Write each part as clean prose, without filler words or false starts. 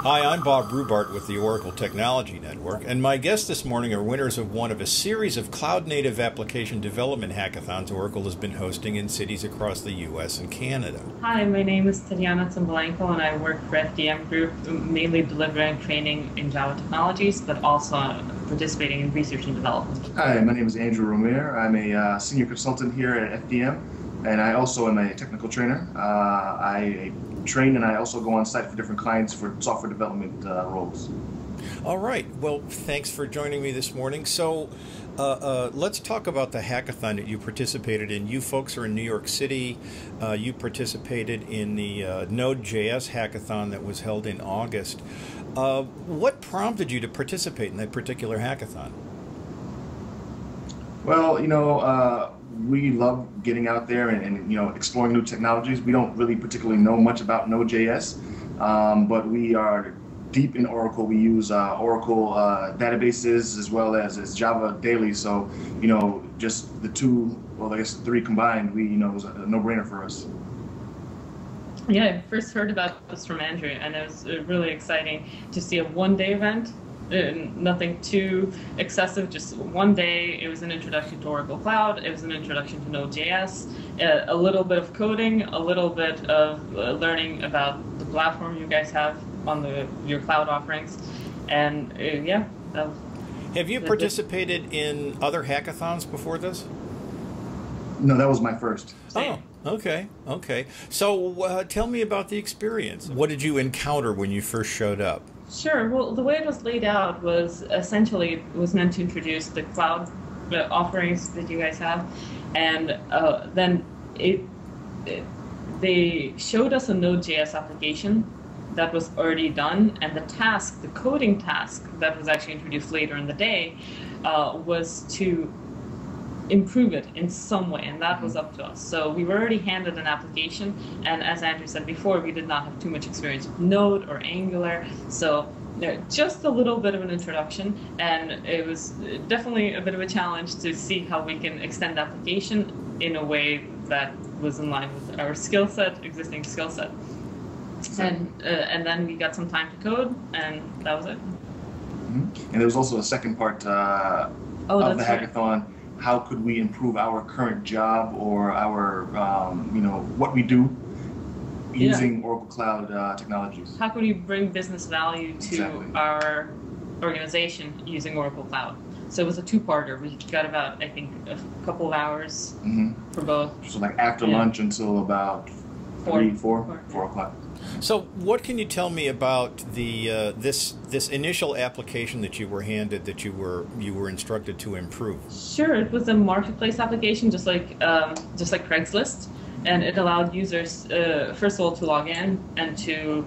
Hi, I'm Bob Rubart with the Oracle Technology Network, and my guests this morning are winners of one of a series of cloud-native application development hackathons Oracle has been hosting in cities across the U.S. and Canada. Hi, my name is Tatyana Tsymbalenko, and I work for FDM Group, mainly delivering training in Java technologies, but also participating in research and development. Hi, my name is Andrew Romear. I'm a senior consultant here at FDM, and I also am a technical trainer. I train and I also go on site for different clients for software development roles. All right. Well, thanks for joining me this morning. So let's talk about the hackathon that you participated in. You folks are in New York City. You participated in the Node.js Hackathon that was held in August. What prompted you to participate in that particular hackathon? Well, we love getting out there and exploring new technologies. We don't really particularly know much about Node.js, but we are deep in Oracle. We use Oracle databases as well as Java daily. So, just the two, well, I guess the three combined, it was a no-brainer for us. Yeah, I first heard about this from Andrew, and it was really exciting to see a one-day event. Nothing too excessive, just one day. It was an introduction to Oracle Cloud, it was an introduction to Node.js, a little bit of coding, a little bit of learning about the platform you guys have on your cloud offerings, and yeah. Have you participated in other hackathons before this? No, that was my first. Oh, okay. So tell me about the experience. What did you encounter when you first showed up? Sure. Well, the way it was laid out was essentially it was meant to introduce the cloud offerings that you guys have, and then they showed us a Node.js application that was already done, and the coding task that was actually introduced later in the day was to improve it in some way, and that was up to us. So we were already handed an application, and as Andrew said before, we did not have too much experience with Node or Angular, so just a little bit of an introduction, and it was definitely a bit of a challenge to see how we can extend the application in a way that was in line with our existing skill set. And then we got some time to code, and that was it. And there was also a second part of the hackathon. Right. How could we improve our current job or our, what we do using Oracle Cloud technologies? How can we bring business value to our organization using Oracle Cloud? So it was a two-parter. We got about, I think, a couple of hours for both. So like after lunch until about 4 o'clock. So what can you tell me about the this initial application that you were handed, that you were instructed to improve? Sure, it was a marketplace application, just like Craigslist, and it allowed users first of all to log in and to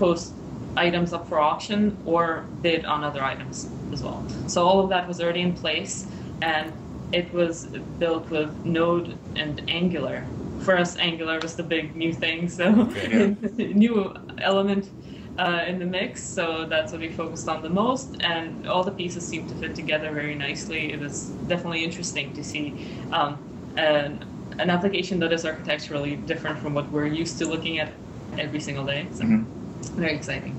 post items up for auction or bid on other items as well. So all of that was already in place, and it was built with Node and Angular. For us, Angular was the big new thing, so new element in the mix, so that's what we focused on the most, and all the pieces seemed to fit together very nicely. It was definitely interesting to see an application that is architecturally different from what we're used to looking at every single day, so very exciting.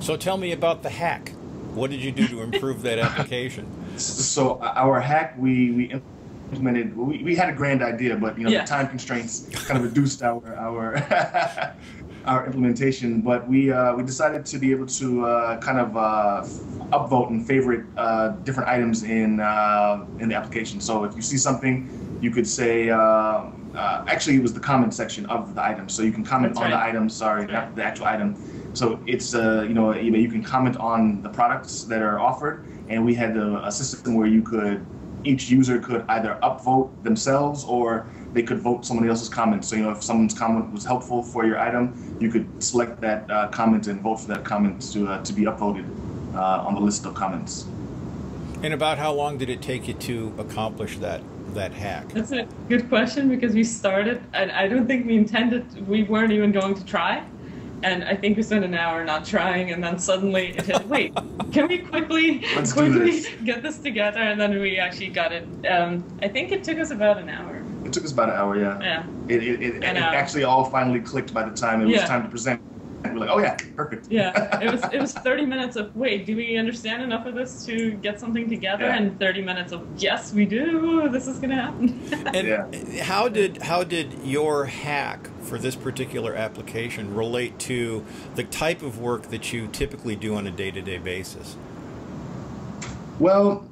So tell me about the hack. What did you do to improve that application? So our hack, we implemented. We had a grand idea, but the time constraints kind of reduced our our implementation. But we decided to be able to kind of upvote and favorite different items in the application. So if you see something, you could say. Actually, it was the comment section of the item, so you can comment on the item. Sorry, not the actual item. So it's you can comment on the products that are offered, and we had a system where each user could either upvote themselves or they could vote someone else's comment. So if someone's comment was helpful for your item, you could select that comment and vote for that comment to be upvoted on the list of comments. And about how long did it take you to accomplish that hack? That's a good question, because we started, and I don't think we weren't even going to try. And I think we spent an hour not trying, and then suddenly it hit, wait, can we quickly get this together? And then we actually got it. I think it took us about an hour. It took us about an hour, yeah. It actually all finally clicked by the time it was time to present We're like, oh yeah, perfect. Yeah, it was 30 minutes of, wait, do we understand enough of this to get something together? Yeah. And 30 minutes of, yes, we do. This is gonna happen. And Yeah. how did your hack for this particular application relate to the type of work that you typically do on a day-to-day basis? Well,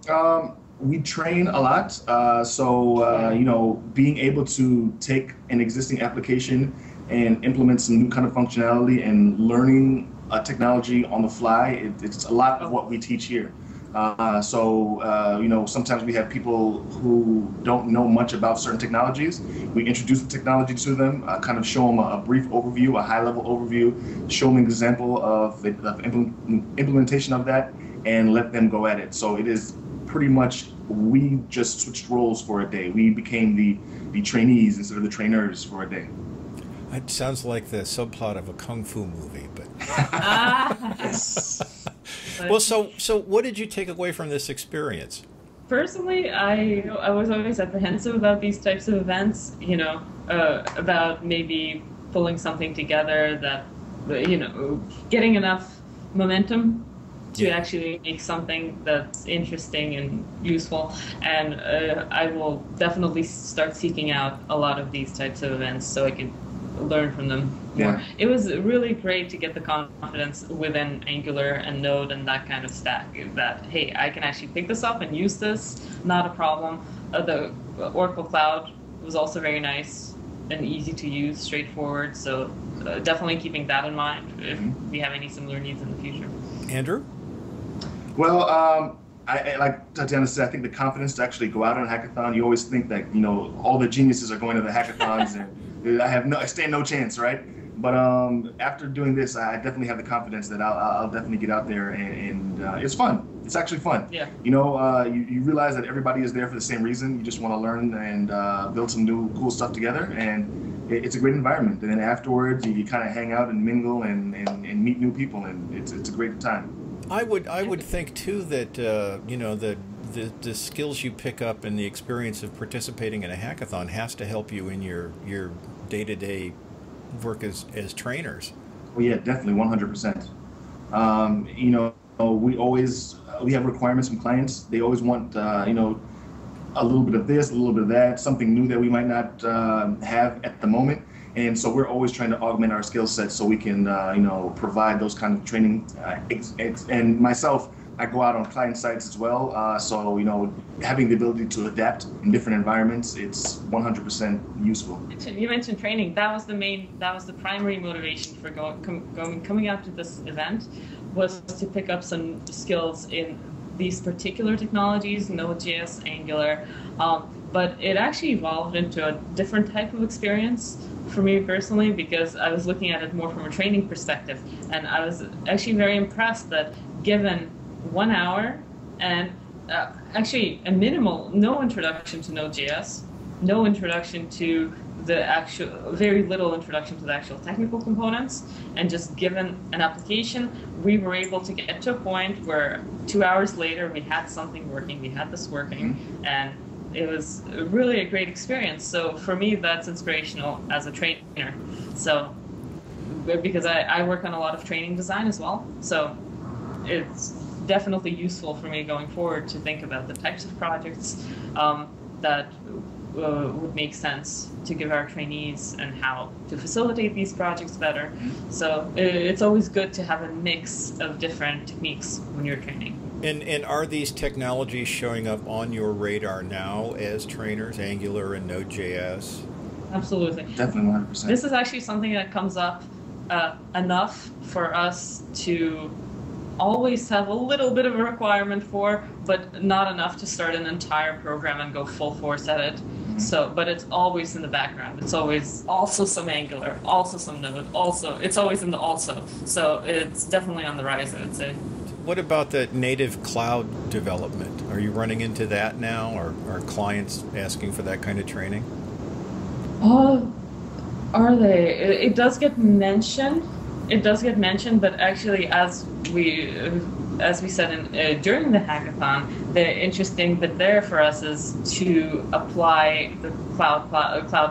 we train a lot, you know, being able to take an existing application and implement some new kind of functionality and learning technology on the fly, it's a lot of what we teach here. You know, sometimes we have people who don't know much about certain technologies. We introduce the technology to them, kind of show them a brief overview, a high-level overview, show them an example of the implementation of that, and let them go at it. So it is pretty much, we just switched roles for a day. We became the trainees instead of the trainers for a day. It sounds like the subplot of a kung fu movie, but well, so what did you take away from this experience? Personally, I was always apprehensive about these types of events, you know, about maybe pulling something together that, you know, getting enough momentum to actually make something that's interesting and useful. And I will definitely start seeking out a lot of these types of events so I can learn from them more. Yeah. It was really great to get the confidence within Angular and Node and that kind of stack that, hey, I can actually pick this up and use this, not a problem. The Oracle Cloud was also very nice and easy to use, straightforward, so definitely keeping that in mind if we have any similar needs in the future. Andrew? Well, I like Tatyana said, I think the confidence to actually go out on a hackathon, you always think that, you know, all the geniuses are going to the hackathons and I stand no chance, right? But after doing this, I definitely have the confidence that I'll definitely get out there and it's fun. It's actually fun. Yeah. You know, you realize that everybody is there for the same reason. You just want to learn and build some new cool stuff together, and it's a great environment. And then afterwards, you kind of hang out and mingle and meet new people, and it's a great time. I would think too that you know, the skills you pick up and the experience of participating in a hackathon has to help you in your day-to-day work as trainers. Well, yeah, definitely, 100%. You know, we have requirements from clients. They always want you know, a little bit of this, a little bit of that, something new that we might not have at the moment. And so we're always trying to augment our skill sets so we can, you know, provide those kind of training. And myself, I go out on client sites as well. So, you know, having the ability to adapt in different environments, it's 100% useful. You mentioned training. That was the primary motivation for coming out to this event, was to pick up some skills in these particular technologies, Node.js, Angular. But it actually evolved into a different type of experience for me personally, because I was looking at it more from a training perspective. And I was actually very impressed that given 1 hour and actually a minimal, no introduction to Node.js, no introduction to the actual, very little introduction to the actual technical components, and just given an application, we were able to get to a point where 2 hours later we had something working, we had this working, and it was really a great experience. So for me, that's inspirational as a trainer. So, because I work on a lot of training design as well, so it's definitely useful for me going forward to think about the types of projects that would make sense to give our trainees and how to facilitate these projects better. So it's always good to have a mix of different techniques when you're training. And are these technologies showing up on your radar now as trainers, Angular and Node.js? Absolutely. Definitely 100%. This is actually something that comes up enough for us to always have a little bit of a requirement for, but not enough to start an entire program and go full force at it. So, but it's always in the background. It's always also some Angular, also some Node, also. It's always in the also. So it's definitely on the rise, I would say. What about the native cloud development? Are you running into that now? Or are clients asking for that kind of training? Are they? It does get mentioned. It does get mentioned, but actually, as we as we said during the hackathon, the interesting bit there for us is to apply the cloud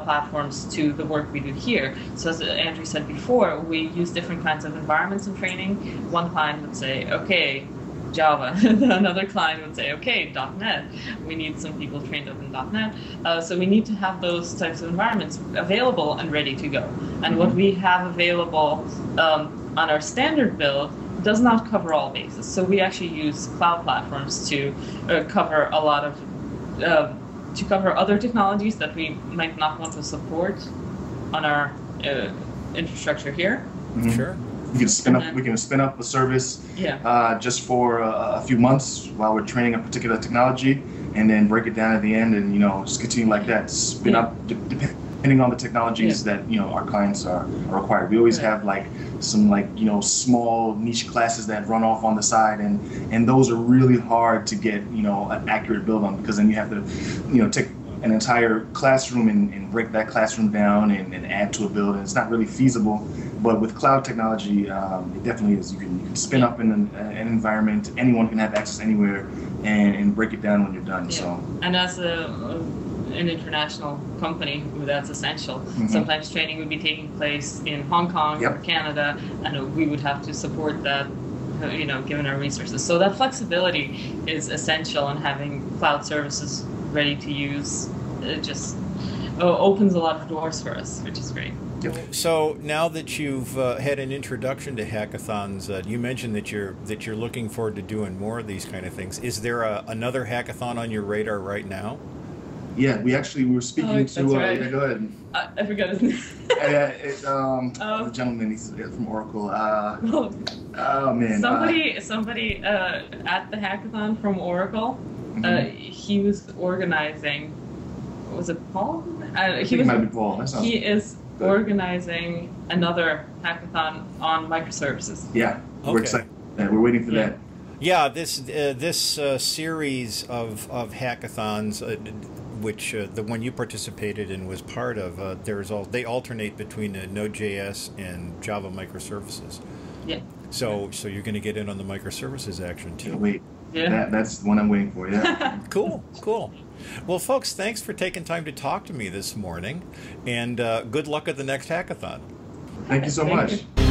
platforms to the work we do here. So as Andrew said before, we use different kinds of environments in training. One client would say, okay, Java. Another client would say, okay, .NET. We need some people trained up in .NET. So we need to have those types of environments available and ready to go. And what we have available on our standard build does not cover all bases. So we actually use cloud platforms to cover a lot of, to cover other technologies that we might not want to support on our infrastructure here. Mm-hmm. Sure. We can spin up a service just for a few months while we're training a particular technology, and then break it down at the end, and just continue like that. Spin up depending on the technologies that our clients are required. We always have some small niche classes that run off on the side, and those are really hard to get an accurate build on, because then you have to take an entire classroom and break that classroom down and add to a build, and it's not really feasible. But with cloud technology, it definitely is. You can spin up in an environment. Anyone can have access anywhere, and break it down when you're done. Yeah. So. And as an international company, that's essential. Mm-hmm. Sometimes training would be taking place in Hong Kong or Canada, and we would have to support that, given our resources. So that flexibility is essential, and having cloud services ready to use just opens a lot of doors for us, which is great. Yep. So now that you've had an introduction to hackathons, you mentioned that you're looking forward to doing more of these kind of things. Is there another hackathon on your radar right now? Yeah, we were speaking to. Right. Yeah, go ahead. I forgot his name. The gentleman, he's from Oracle. Oh man. Somebody at the hackathon from Oracle. Mm-hmm. He was organizing. Was it Paul? I think it might be Paul. He is organizing another hackathon on microservices. Yeah, okay. We're excited. We're waiting for that. Yeah, this series of hackathons, which the one you participated in was part of, they alternate between Node.js and Java microservices. Yeah. So you're going to get in on the microservices action too. Wait. Yeah. That's the one I'm waiting for. Yeah. Cool. Well, folks, thanks for taking time to talk to me this morning, and good luck at the next hackathon. Thank you so much. You.